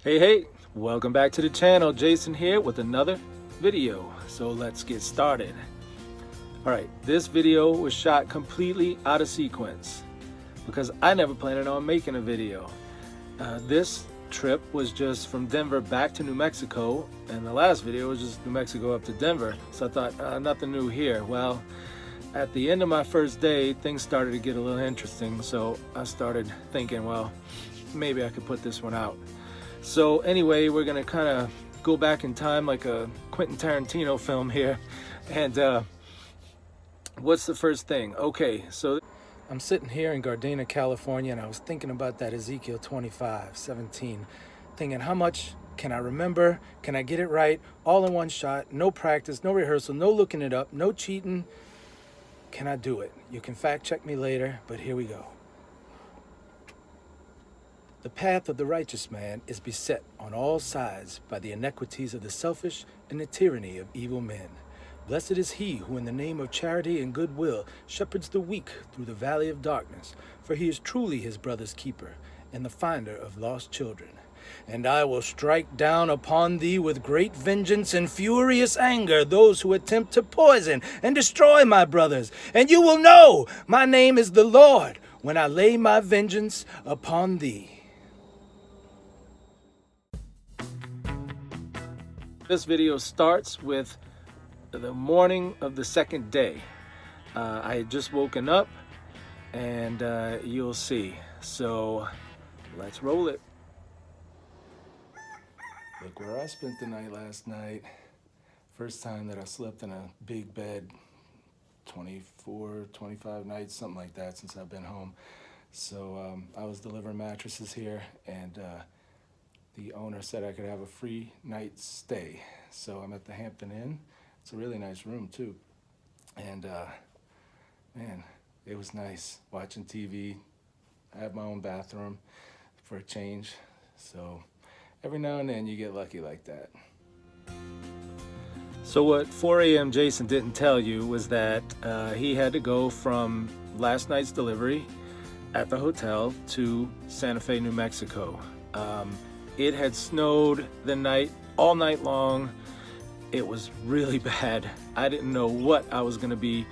Hey, welcome back to the channel. Jason here with another video. So let's get started. Alright, this video was shot completely out of sequence because I never planned on making a video. This trip was just from Denver back to New Mexico, and the last video was just New Mexico up to Denver. So I thought, nothing new here. Well, at the end of my first day, things started to get a little interesting, so I started thinking, well, maybe I could put this one out. So anyway, we're gonna kind of go back in time like a Quentin Tarantino film here. And what's the first thing? Okay, so I'm sitting here in Gardena, California, and I was thinking about that Ezekiel 25:17, thinking how much can I remember? Can I get it right? All in one shot, no practice, no rehearsal, no looking it up, no cheating. Can I do it? You can fact check me later, but here we go. The path of the righteous man is beset on all sides by the iniquities of the selfish and the tyranny of evil men. Blessed is he who in the name of charity and goodwill shepherds the weak through the valley of darkness, for he is truly his brother's keeper and the finder of lost children. And I will strike down upon thee with great vengeance and furious anger those who attempt to poison and destroy my brothers. And you will know my name is the Lord when I lay my vengeance upon thee. This video starts with the morning of the second day. I had just woken up, and you'll see. So let's roll it. Look where I spent the night last night. First time that I slept in a big bed, 24, 25 nights, something like that, since I've been home. So I was delivering mattresses here, and the owner said I could have a free night's stay. So I'm at the Hampton Inn. It's a really nice room too. And man, it was nice watching TV. I have my own bathroom for a change. So every now and then you get lucky like that. So what 4 a.m. Jason didn't tell you was that he had to go from last night's delivery at the hotel to Santa Fe, New Mexico. It had snowed the night, all night long. It was really bad. I didn't know what I was gonna be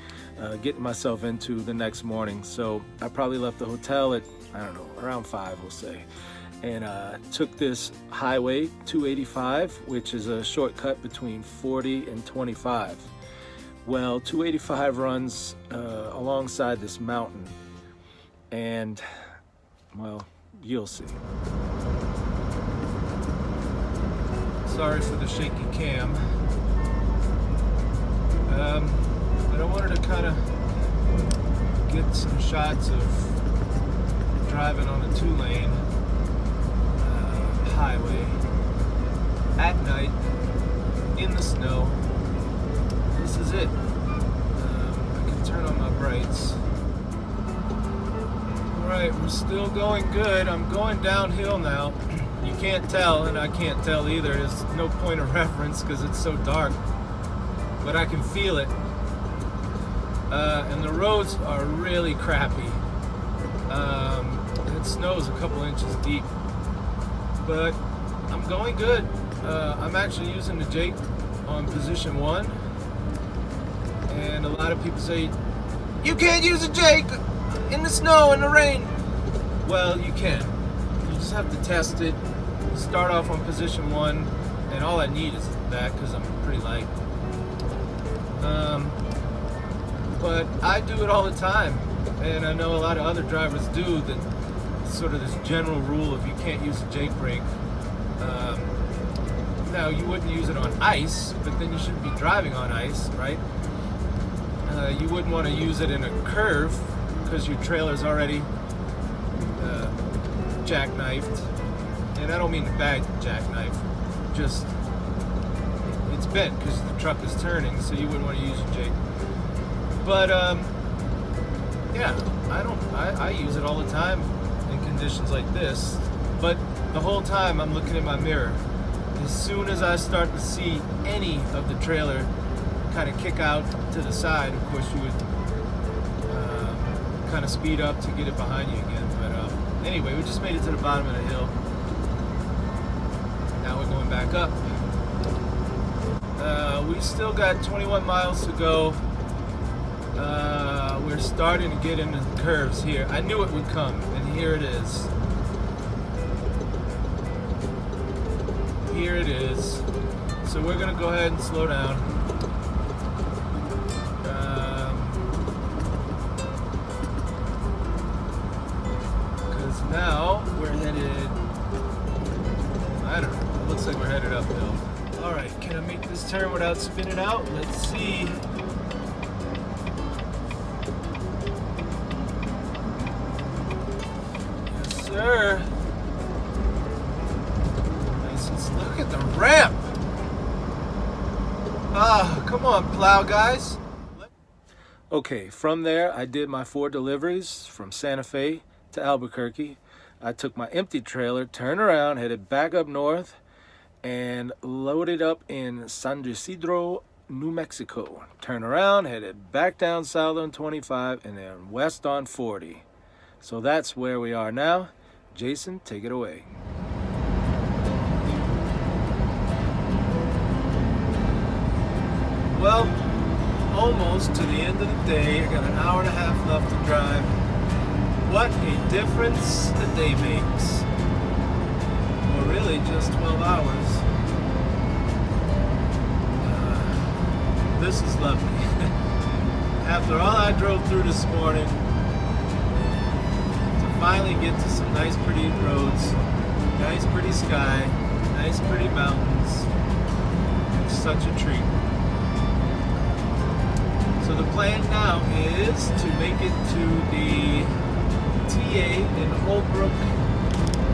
getting myself into the next morning. So I probably left the hotel at, I don't know, around 5, we'll say. And took this highway 285, which is a shortcut between 40 and 25. Well, 285 runs alongside this mountain. And, well, you'll see. Sorry for the shaky cam. But I wanted to kind of get some shots of driving on a 2-lane highway at night in the snow. This is it. I can turn on my brights. Alright, we're still going good. I'm going downhill now. You can't tell, and I can't tell either. There's no point of reference because it's so dark, but I can feel it. And the roads are really crappy. It snows a couple inches deep, but I'm going good. I'm actually using the Jake on position 1, and a lot of people say, you can't use a Jake in the snow and the rain. Well, you can. You just have to test it. Start off on position 1, and all I need is that because I'm pretty light. But I do it all the time, and I know a lot of other drivers do that. Sort of this general rule of you can't use a Jake brake. Now you wouldn't use it on ice, but then you shouldn't be driving on ice, right? You wouldn't want to use it in a curve because your trailer's already jackknifed. And I don't mean the bad jackknife, just it's bent because the truck is turning, so you wouldn't want to use your Jake. But yeah, I use it all the time in conditions like this. But the whole time I'm looking in my mirror. As soon as I start to see any of the trailer kind of kick out to the side, of course you would kind of speed up to get it behind you again. But anyway, we just made it to the bottom of the hill. back up. We still got 21 miles to go. We're starting to get into the curves here. I knew it would come, and here it is. Here it is. So we're gonna go ahead and slow down. Because now we're headed, I don't know, it looks like we're headed uphill. All right, can I make this turn without spinning out? Let's see. Yes, sir. Nice and look at the ramp. Ah, come on, plow guys. Okay, from there I did my 4 deliveries from Santa Fe to Albuquerque. I took my empty trailer, turned around, headed back up north, and loaded up in San Ysidro, New Mexico. Turn around, headed back down south on 25 and then west on 40. So that's where we are now. Jason, take it away. Well, almost to the end of the day. I got an hour and a half left to drive. What a difference a day makes. Or really just 12 hours. This is lovely. After all I drove through this morning, to finally get to some nice pretty roads, nice pretty sky, nice pretty mountains, it's such a treat. So the plan now is to make it to the TA in Holbrook,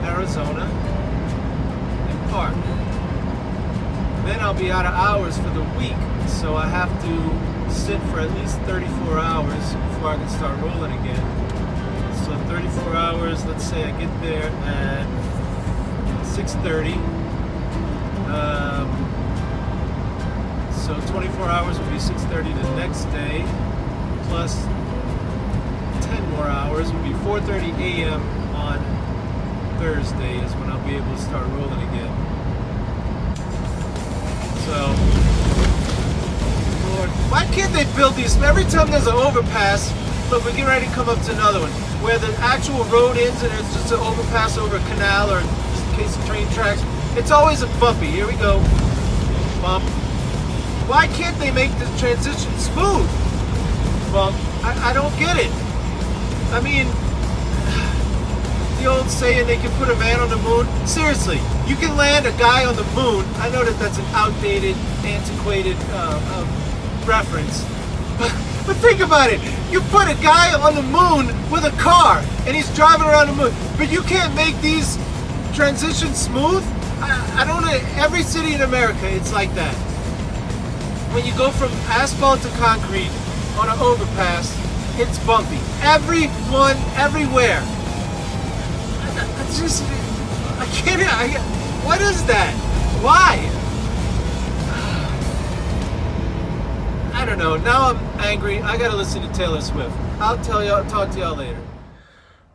Arizona, and park. Then I'll be out of hours for the week, so I have to sit for at least 34 hours before I can start rolling again. So 34 hours, let's say I get there at 6:30. So 24 hours would be 6:30 the next day, plus 10 more hours would be 4:30 a.m. on Thursday is when I'll be able to start rolling again. So, Lord, why can't they build these? Every time there's an overpass, look, we're getting ready to come up to another one, where the actual road ends and it's just an overpass over a canal or just in case of train tracks. It's always a bumpy. Here we go. Bump. Why can't they make the transition smooth? Well, I don't get it. I mean, the old saying they can put a man on the moon. Seriously, you can land a guy on the moon. I know that that's an outdated, antiquated reference. But think about it. You put a guy on the moon with a car and he's driving around the moon. But you can't make these transitions smooth? I don't know. Every city in America, it's like that. When you go from asphalt to concrete on an overpass, it's bumpy. Everyone, everywhere. I can't, what is that? Why? I don't know. Now I'm angry. I gotta listen to Taylor Swift. I'll talk to y'all later.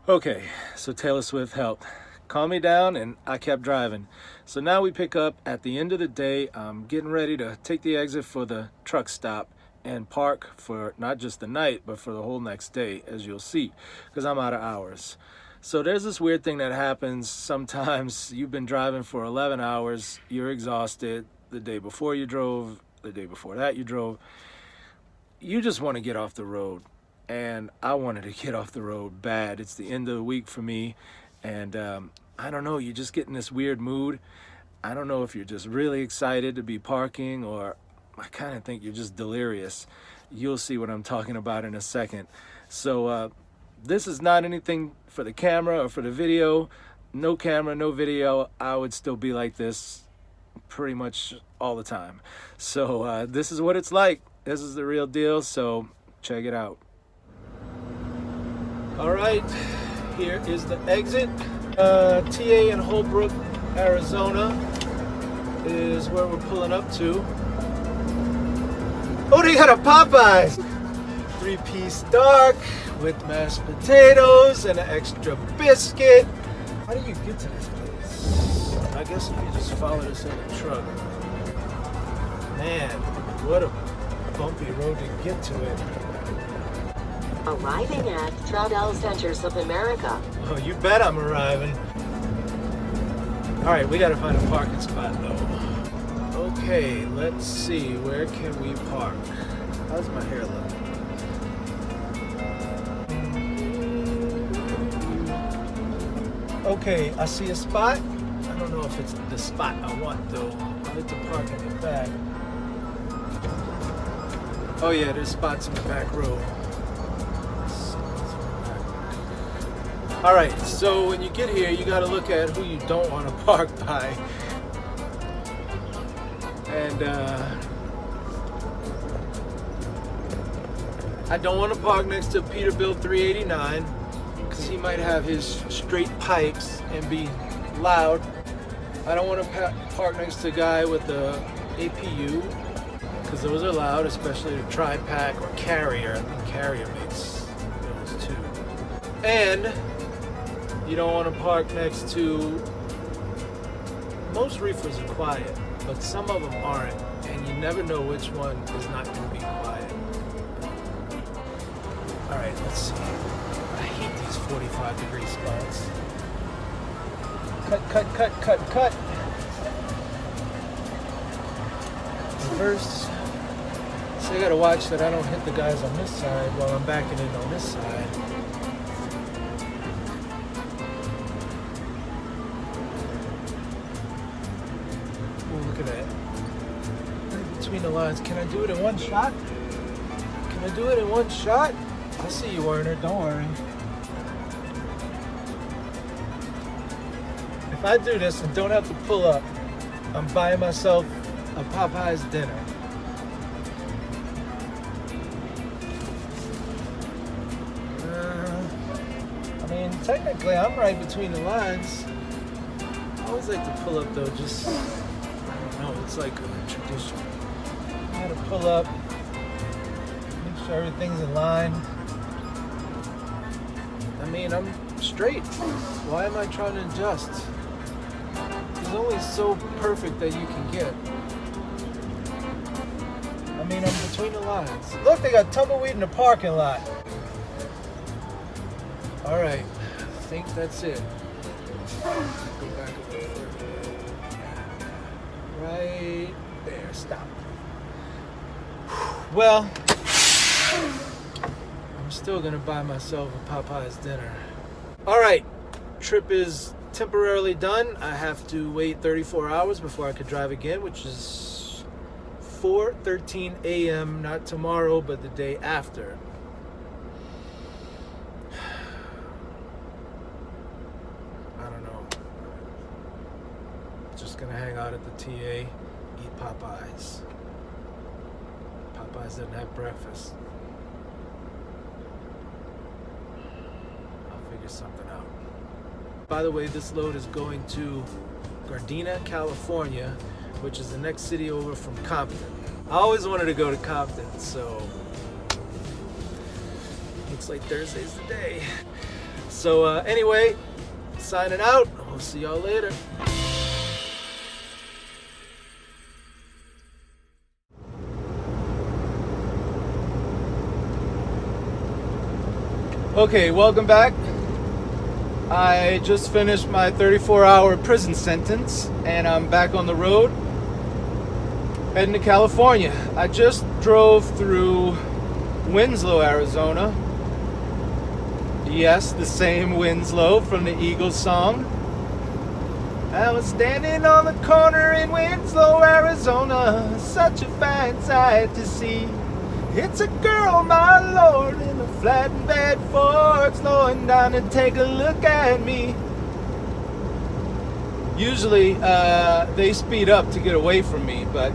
Okay, so Taylor Swift helped calm me down and I kept driving. So now we pick up at the end of the day. I'm getting ready to take the exit for the truck stop and park for not just the night, but for the whole next day, as you'll see, because I'm out of hours. So there's this weird thing that happens sometimes. You've been driving for 11 hours, you're exhausted. The day before you drove, the day before that you drove. You just want to get off the road. And I wanted to get off the road bad. It's the end of the week for me. And I don't know, you just get in this weird mood. I don't know if you're just really excited to be parking, or I kind of think you're just delirious. You'll see what I'm talking about in a second. So this is not anything for the camera or for the video. No camera, no video. I would still be like this pretty much all the time. So this is what it's like. This is the real deal. So check it out. All right, here is the exit. TA in Holbrook, Arizona is where we're pulling up to. Oh, they got a Popeyes! 3-piece dark with mashed potatoes and an extra biscuit. How do you get to this place? I guess if you just follow this in the truck. Man, what a bumpy road to get to it. Arriving at Travel Centers of America. Oh, you bet I'm arriving. Alright, we gotta find a parking spot though. Okay, let's see, where can we park? How's my hair look? Okay, I see a spot. I don't know if it's the spot I want though. I like to park in the back. Oh yeah, there's spots in the back row. Alright, so when you get here, you gotta look at who you don't want to park by. And I don't want to park next to Peterbilt 389 because he might have his straight pipes and be loud. I don't want to park next to a guy with the APU because those are loud, especially the tri-pack or Carrier. I think Carrier makes those too. And you don't want to park next to, most reefers are quiet, but some of them aren't, and you never know which one is not going to be quiet. Alright, let's see. I hate these 45-degree spots. Cut. Reverse. So I gotta watch that I don't hit the guys on this side while I'm backing in on this side. Look at that. Right between the lines. Can I do it in one shot? Can I do it in one shot? I see you, Werner. Don't worry. If I do this and don't have to pull up, I'm buying myself a Popeye's dinner. I mean, technically, I'm right between the lines. I always like to pull up, though, just... No, it's like a tradition. I gotta pull up, make sure everything's in line. I mean, I'm straight. Why am I trying to adjust? It's only so perfect that you can get. I mean, I'm between the lines. Look, they got tumbleweed in the parking lot. Alright, I think that's it. Go back a bit further. Right there, stop. Well, I'm still gonna buy myself a Popeye's dinner. Alright, trip is temporarily done. I have to wait 34 hours before I could drive again, which is 4:13 a.m. not tomorrow, but the day after. Just gonna hang out at the TA, eat Popeyes. Popeyes doesn't have breakfast. I'll figure something out. By the way, this load is going to Gardena, California, which is the next city over from Compton. I always wanted to go to Compton, so looks like Thursday's the day. So anyway, signing out. We'll see y'all later. Okay, welcome back. I just finished my 34-hour prison sentence and I'm back on the road heading to California. I just drove through Winslow, Arizona. Yes, the same Winslow from the Eagles song. I was standing on the corner in Winslow, Arizona. Such a fine sight to see. It's a girl, my lord, in a flatbed Ford, slowing down to take a look at me. Usually, they speed up to get away from me, but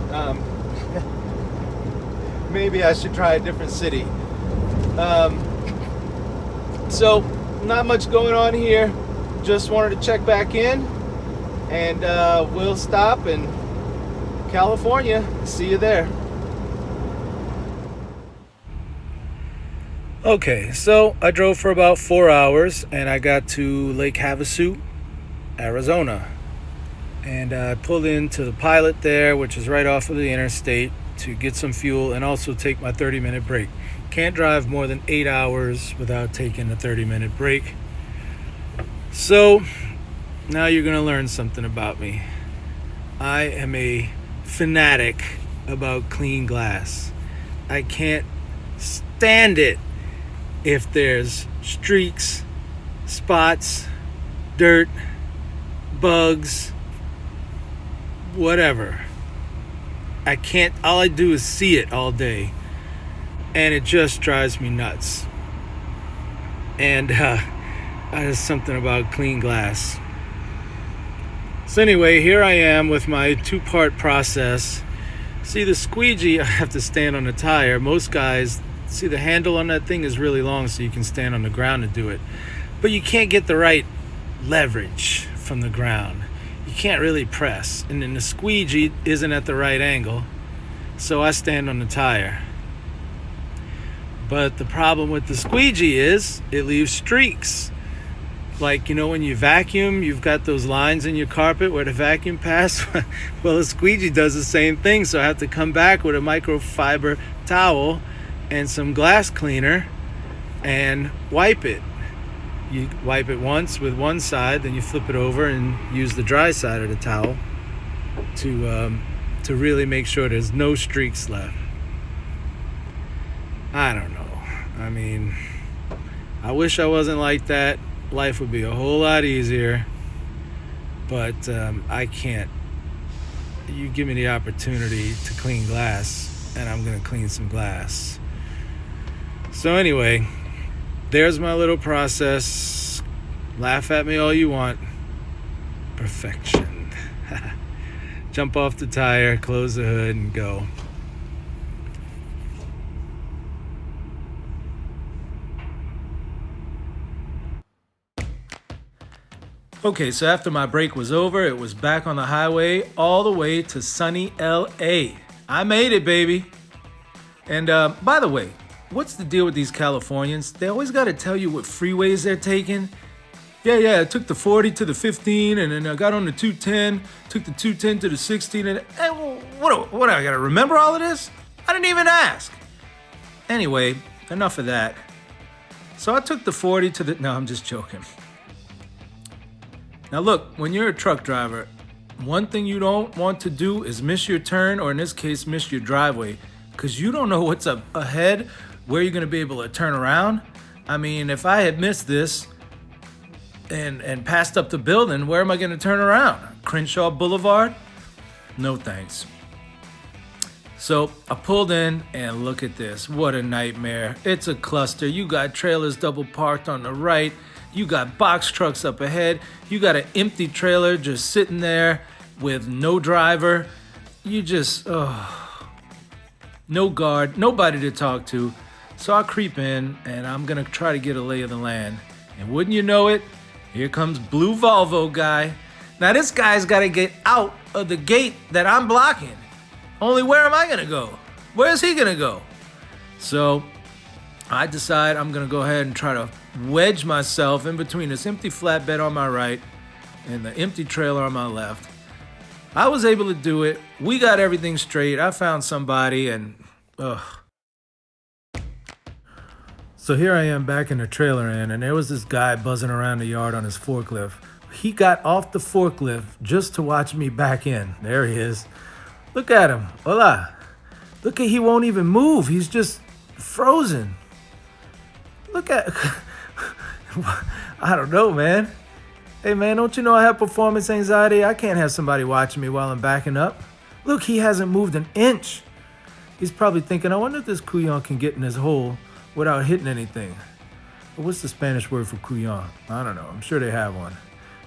maybe I should try a different city. So, not much going on here. Just wanted to check back in, and we'll stop in California. See you there. Okay, so I drove for about 4 hours and I got to Lake Havasu, Arizona. and I pulled into the Pilot there, which is right off of the interstate, to get some fuel and also take my 30-minute break. Can't drive more than 8 hours without taking a 30-minute break. So now you're gonna learn something about me. I am a fanatic about clean glass. I can't stand it if there's streaks, spots, dirt, bugs, whatever. I can't, all I do is see it all day, and it just drives me nuts. And there's something about clean glass. So anyway, here I am with my two-part process. See, the squeegee, I have to stand on the tire. Most guys, see, the handle on that thing is really long, so you can stand on the ground and do it. But you can't get the right leverage from the ground. You can't really press. And then the squeegee isn't at the right angle, so I stand on the tire. But the problem with the squeegee is it leaves streaks. Like, you know, when you vacuum, you've got those lines in your carpet where the vacuum passed. Well, the squeegee does the same thing, so I have to come back with a microfiber towel and some glass cleaner and wipe it. You wipe it once with one side, then you flip it over and use the dry side of the towel to really make sure there's no streaks left. I don't know. I mean, I wish I wasn't like that. Life would be a whole lot easier, but I can't. You give me the opportunity to clean glass, and I'm gonna clean some glass. So anyway, there's my little process. Laugh at me all you want. Perfection. Jump off the tire, close the hood, and go. Okay, so after my break was over, it was back on the highway all the way to sunny LA. I made it, baby. And by the way, what's the deal with these Californians? They always got to tell you what freeways they're taking. Yeah, I took the 40 to the 15, and then I got on the 210, took the 210 to the 16, and what I got to remember all of this? I didn't even ask. Anyway, enough of that. So I took the 40 to the, no, I'm just joking. Now look, when you're a truck driver, one thing you don't want to do is miss your turn, or in this case, miss your driveway, because you don't know what's up ahead, where you're gonna be able to turn around. I mean, if I had missed this and passed up the building, where am I gonna turn around? Crenshaw Boulevard? No thanks. So I pulled in, and look at this, what a nightmare. It's a cluster. You got trailers double parked on the right. You got box trucks up ahead. You got an empty trailer just sitting there with no driver. You just, no guard, nobody to talk to. So I creep in, and I'm gonna try to get a lay of the land. And wouldn't you know it, here comes Blue Volvo guy. Now this guy's gotta get out of the gate that I'm blocking. Only where am I gonna go? Where's he gonna go? So I decide I'm gonna go ahead and try to wedge myself in between this empty flatbed on my right and the empty trailer on my left. I was able to do it. We got everything straight. I found somebody, and So here I am back in the trailer inn, and there was this guy buzzing around the yard on his forklift. He got off the forklift just to watch me back in. There he is. Look at him. Hola. Look at, he won't even move. He's just frozen. Look at, I don't know, man. Hey, man, don't you know I have performance anxiety? I can't have somebody watching me while I'm backing up. Look, he hasn't moved an inch. He's probably thinking, I wonder if this couillon can get in his hole without hitting anything. But what's the Spanish word for couillon? I don't know. I'm sure they have one.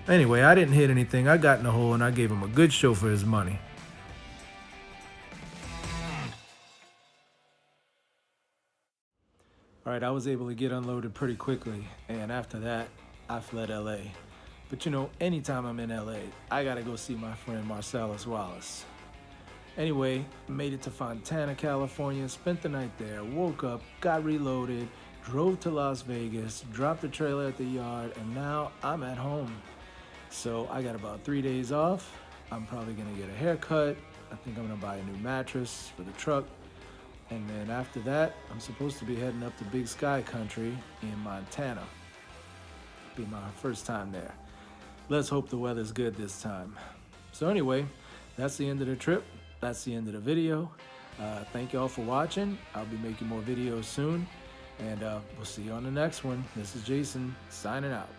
Anyway, I didn't hit anything. I got in the hole, and I gave him a good show for his money. All right, I was able to get unloaded pretty quickly, and after that, I fled LA. But you know, anytime I'm in LA, I gotta go see my friend Marcellus Wallace. Anyway, made it to Fontana, California, spent the night there, woke up, got reloaded, drove to Las Vegas, dropped the trailer at the yard, and now I'm at home. So I got about 3 days off, I'm probably gonna get a haircut. I think I'm gonna buy a new mattress for the truck. And then after that, I'm supposed to be heading up to Big Sky Country in Montana. Be my first time there. Let's hope the weather's good this time. So anyway, that's the end of the trip. That's the end of the video. Thank y'all for watching. I'll be making more videos soon. And we'll see you on the next one. This is Jason signing out.